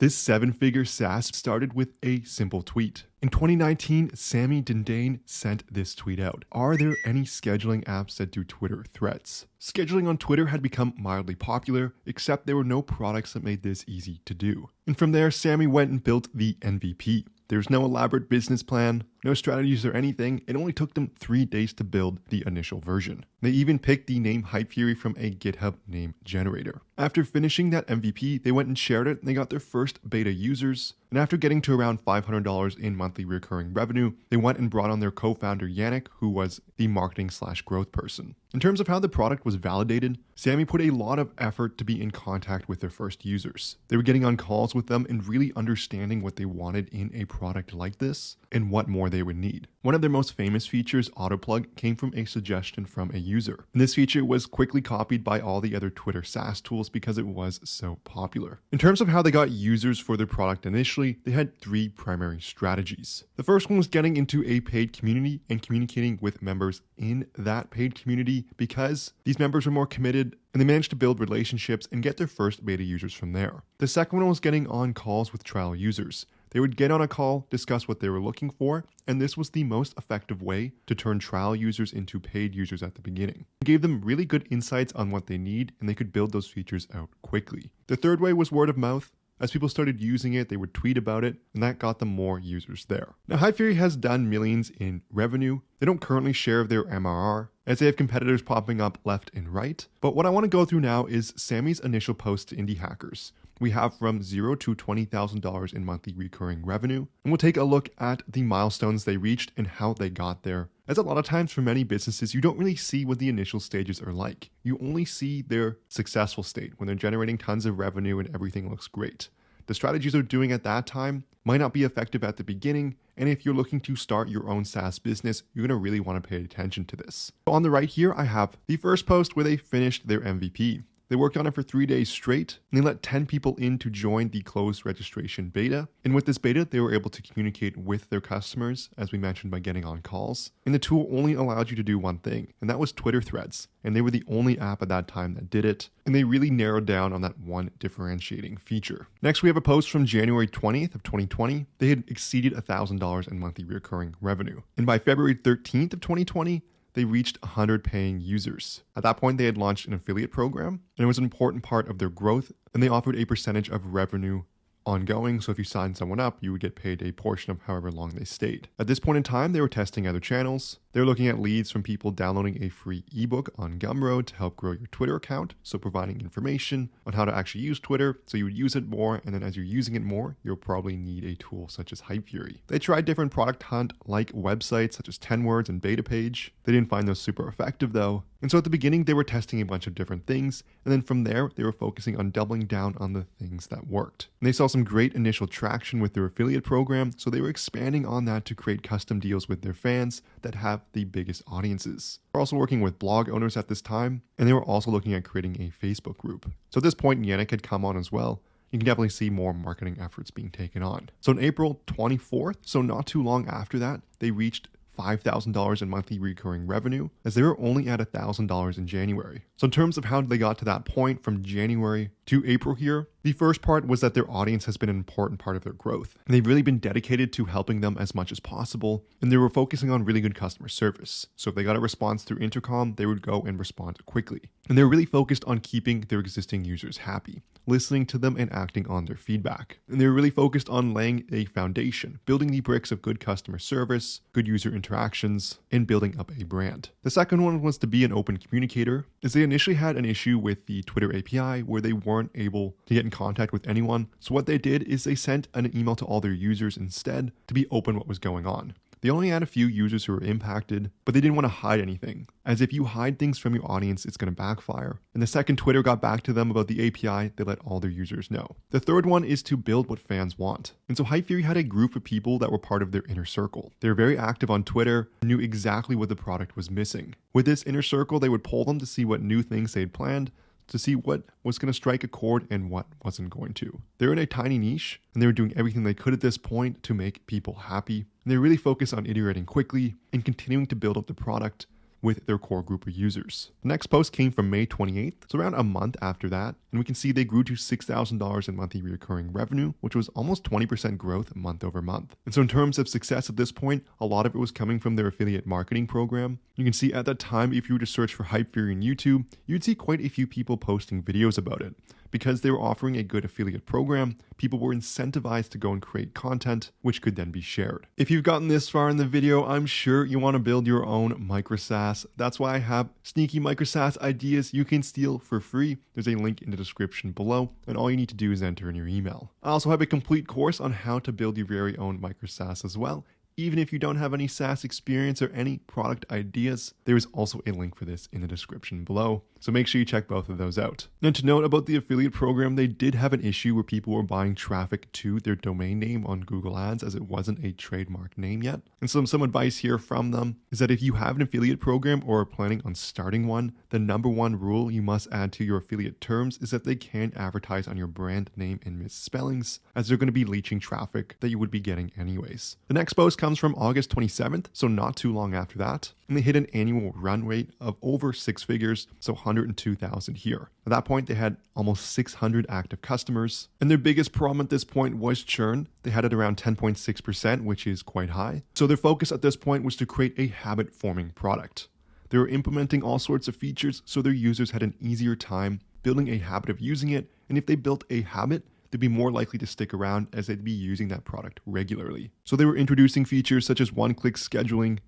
This seven-figure SaaS started with a simple tweet. In 2019, Sammy Dindane sent this tweet out. Are there any scheduling apps that do Twitter threads? Scheduling on Twitter had become mildly popular, except there were no products that made this easy to do. And from there, Sammy went and built the MVP. There's no elaborate business plan, no strategies or anything. It only took them 3 days to build the initial version. They even picked the name Hypefury from a GitHub name generator. After finishing that MVP, they went and shared it and they got their first beta users. And after getting to around $500 in monthly recurring revenue, they went and brought on their co-founder Yannick, who was the marketing/growth person. In terms of how the product was validated, Sammy put a lot of effort to be in contact with their first users. They were getting on calls with them and really understanding what they wanted in a product like this and what more they would need. One of their most famous features, Autoplug, came from a suggestion from a user. And this feature was quickly copied by all the other Twitter SaaS tools because it was so popular. In terms of how they got users for their product initially, they had 3 primary strategies. The first one was getting into a paid community and communicating with members in that paid community because these members were more committed and they managed to build relationships and get their first beta users from there. The second one was getting on calls with trial users. They would get on a call, discuss what they were looking for, and this was the most effective way to turn trial users into paid users at the beginning. It gave them really good insights on what they need, and they could build those features out quickly. The third way was word of mouth. As people started using it, they would tweet about it, and that got them more users there. Now, Hypefury has done millions in revenue. They don't currently share their MRR, as they have competitors popping up left and right. But what I want to go through now is Sammy's initial post to indie hackers. We have from $0 to $20,000 in monthly recurring revenue, and we'll take a look at the milestones they reached and how they got there. As a lot of times for many businesses, you don't really see what the initial stages are like. You only see their successful state when they're generating tons of revenue and everything looks great. The strategies they're doing at that time might not be effective at the beginning, and if you're looking to start your own SaaS business, you're going to really want to pay attention to this. So on the right here, I have the first post where they finished their MVP. They worked on it for 3 days straight, and they let 10 people in to join the closed registration beta. And with this beta, they were able to communicate with their customers, as we mentioned, by getting on calls. And the tool only allowed you to do one thing, and that was Twitter threads. And they were the only app at that time that did it. And they really narrowed down on that one differentiating feature. Next, we have a post from January 20th of 2020. They had exceeded $1,000 in monthly recurring revenue. And by February 13th of 2020, they reached 100 paying users. At that point, they had launched an affiliate program, and it was an important part of their growth, and they offered a percentage of revenue ongoing, so if you signed someone up, you would get paid a portion of however long they stayed. At this point in time, they were testing other channels. They were looking at leads from people downloading a free ebook on Gumroad to help grow your Twitter account, so providing information on how to actually use Twitter, so you would use it more, and then as you're using it more, you'll probably need a tool such as Hypefury. They tried different product hunt like websites such as 10 Words and Beta Page. They didn't find those super effective though. And so at the beginning, they were testing a bunch of different things. And then from there, they were focusing on doubling down on the things that worked. And they saw some great initial traction with their affiliate program. So they were expanding on that to create custom deals with their fans that have the biggest audiences. They're also working with blog owners at this time. And they were also looking at creating a Facebook group. So at this point, Yannick had come on as well. You can definitely see more marketing efforts being taken on. So on April 24th, so not too long after that, they reached $5,000 in monthly recurring revenue, as they were only at $1,000 in January. So in terms of how they got to that point from January to April here, the first part was that their audience has been an important part of their growth. And they've really been dedicated to helping them as much as possible, and they were focusing on really good customer service. So if they got a response through intercom, they would go and respond quickly. And they were really focused on keeping their existing users happy, listening to them and acting on their feedback. And they were really focused on laying a foundation, building the bricks of good customer service, good user interactions, and building up a brand. The second one was to be an open communicator, as they initially had an issue with the Twitter API where they weren't able to get in contact with anyone. So what they did is they sent an email to all their users instead to be open what was going on. They only had a few users who were impacted, but they didn't want to hide anything, as if you hide things from your audience, it's going to backfire. And the second Twitter got back to them about the API, they let all their users know. The third one is to build what fans want. And so Hypefury had a group of people that were part of their inner circle. They were very active on Twitter, knew exactly what the product was missing. With this inner circle, they would poll them to see what new things they'd planned, to see what was going to strike a chord and what wasn't going to. They were in a tiny niche, and they were doing everything they could at this point to make people happy. And they really focused on iterating quickly and continuing to build up the product with their core group of users. The next post came from May 28th, so around a month after that, and we can see they grew to $6,000 in monthly recurring revenue, which was almost 20% growth month over month. And so in terms of success at this point, a lot of it was coming from their affiliate marketing program. You can see at that time, if you were to search for Hypefury on YouTube, you'd see quite a few people posting videos about it. Because they were offering a good affiliate program, people were incentivized to go and create content, which could then be shared. If you've gotten this far in the video, I'm sure you want to build your own micro SaaS. That's why I have sneaky micro SaaS ideas you can steal for free. There's a link in the description below, and all you need to do is enter in your email. I also have a complete course on how to build your very own micro SaaS as well. Even if you don't have any SaaS experience or any product ideas, there is also a link for this in the description below. So make sure you check both of those out. Now, to note about the affiliate program, they did have an issue where people were buying traffic to their domain name on Google Ads as it wasn't a trademark name yet. And so some advice here from them is that if you have an affiliate program or are planning on starting one, the number one rule you must add to your affiliate terms is that they can't advertise on your brand name and misspellings, as they're going to be leeching traffic that you would be getting anyways. The next post comes from August 27th, so not too long after that, and they hit an annual run rate of over 6 figures, so 102,000 here. At that point, they had almost 600 active customers, and their biggest problem at this point was churn. They had it around 10.6%, which is quite high. So their focus at this point was to create a habit-forming product. They were implementing all sorts of features so their users had an easier time building a habit of using it, and if they built a habit, they'd be more likely to stick around as they'd be using that product regularly. So they were introducing features such as one-click scheduling,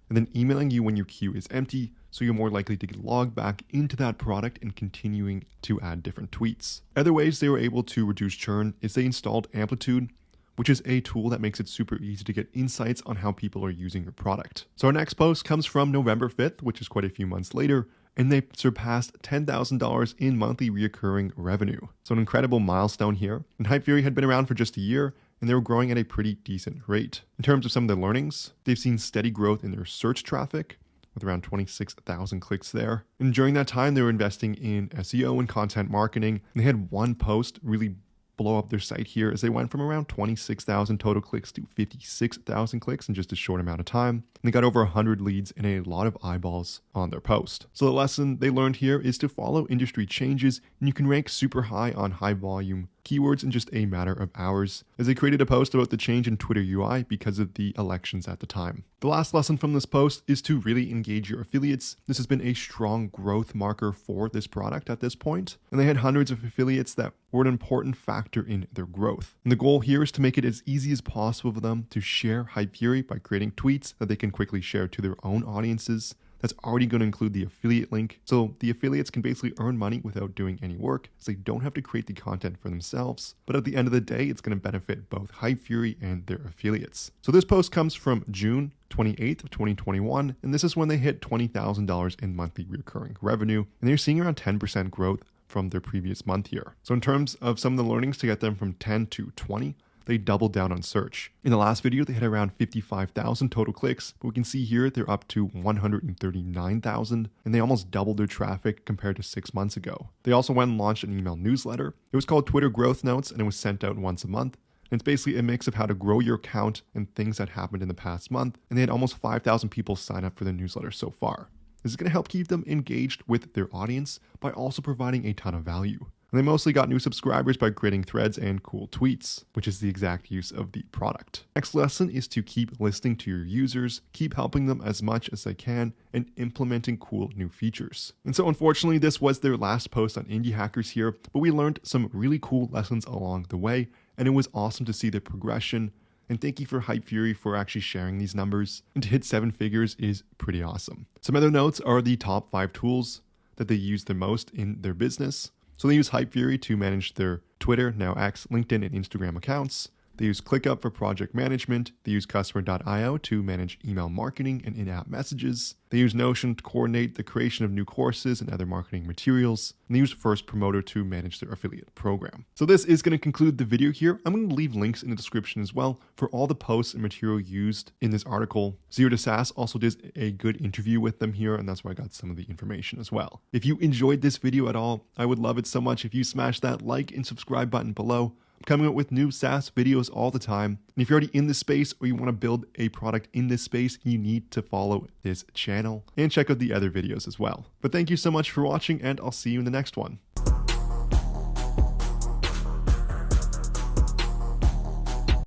and then emailing you when your queue is empty, so you're more likely to get logged back into that product and continuing to add different tweets. Other ways they were able to reduce churn is they installed Amplitude, which is a tool that makes it super easy to get insights on how people are using your product. So our next post comes from November 5th, which is quite a few months later, and they surpassed $10,000 in monthly recurring revenue. So an incredible milestone here. And Hypefury had been around for just a year, and they were growing at a pretty decent rate. In terms of some of their learnings, they've seen steady growth in their search traffic, with around 26,000 clicks there. And during that time, they were investing in SEO and content marketing, and they had one post really blow up their site here as they went from around 26,000 total clicks to 56,000 clicks in just a short amount of time. And they got over 100 leads and a lot of eyeballs on their post. So the lesson they learned here is to follow industry changes, and you can rank super high on high volume keywords in just a matter of hours, as they created a post about the change in Twitter UI because of the elections at the time. The last lesson from this post is to really engage your affiliates. This has been a strong growth marker for this product at this point, and they had hundreds of affiliates that were an important factor in their growth. And the goal here is to make it as easy as possible for them to share Hypefury by creating tweets that they can quickly share to their own audiences. That's already going to include the affiliate link. So the affiliates can basically earn money without doing any work, so they don't have to create the content for themselves. But at the end of the day, it's going to benefit both Hypefury and their affiliates. So this post comes from June 28th of 2021, and this is when they hit $20,000 in monthly recurring revenue, and they're seeing around 10% growth from their previous month here. So in terms of some of the learnings to get them from 10 to 20, they doubled down on search. In the last video, they had around 55,000 total clicks, but we can see here they're up to 139,000, and they almost doubled their traffic compared to 6 months ago. They also went and launched an email newsletter. It was called Twitter Growth Notes, and it was sent out once a month. And it's basically a mix of how to grow your account and things that happened in the past month, and they had almost 5,000 people sign up for the newsletter so far. This is going to help keep them engaged with their audience by also providing a ton of value. And they mostly got new subscribers by creating threads and cool tweets, which is the exact use of the product. Next lesson is to keep listening to your users, keep helping them as much as they can, and implementing cool new features. And so unfortunately, this was their last post on Indie Hackers here, but we learned some really cool lessons along the way, and it was awesome to see the progression. And thank you for Hypefury for actually sharing these numbers. And to hit 7 figures is pretty awesome. Some other notes are the top 5 tools that they use the most in their business. So they use Hypefury to manage their Twitter, now X, LinkedIn, and Instagram accounts. They use ClickUp for project management. They use Customer.io to manage email marketing and in-app messages. They use Notion to coordinate the creation of new courses and other marketing materials. And they use First Promoter to manage their affiliate program. So this is going to conclude the video here. I'm going to leave links in the description as well for all the posts and material used in this article. Zero to SaaS also did a good interview with them here, and that's where I got some of the information as well. If you enjoyed this video at all, I would love it so much if you smash that like and subscribe button below. I'm coming out with new SaaS videos all the time. And if you're already in this space or you want to build a product in this space, you need to follow this channel and check out the other videos as well. But thank you so much for watching, and I'll see you in the next one.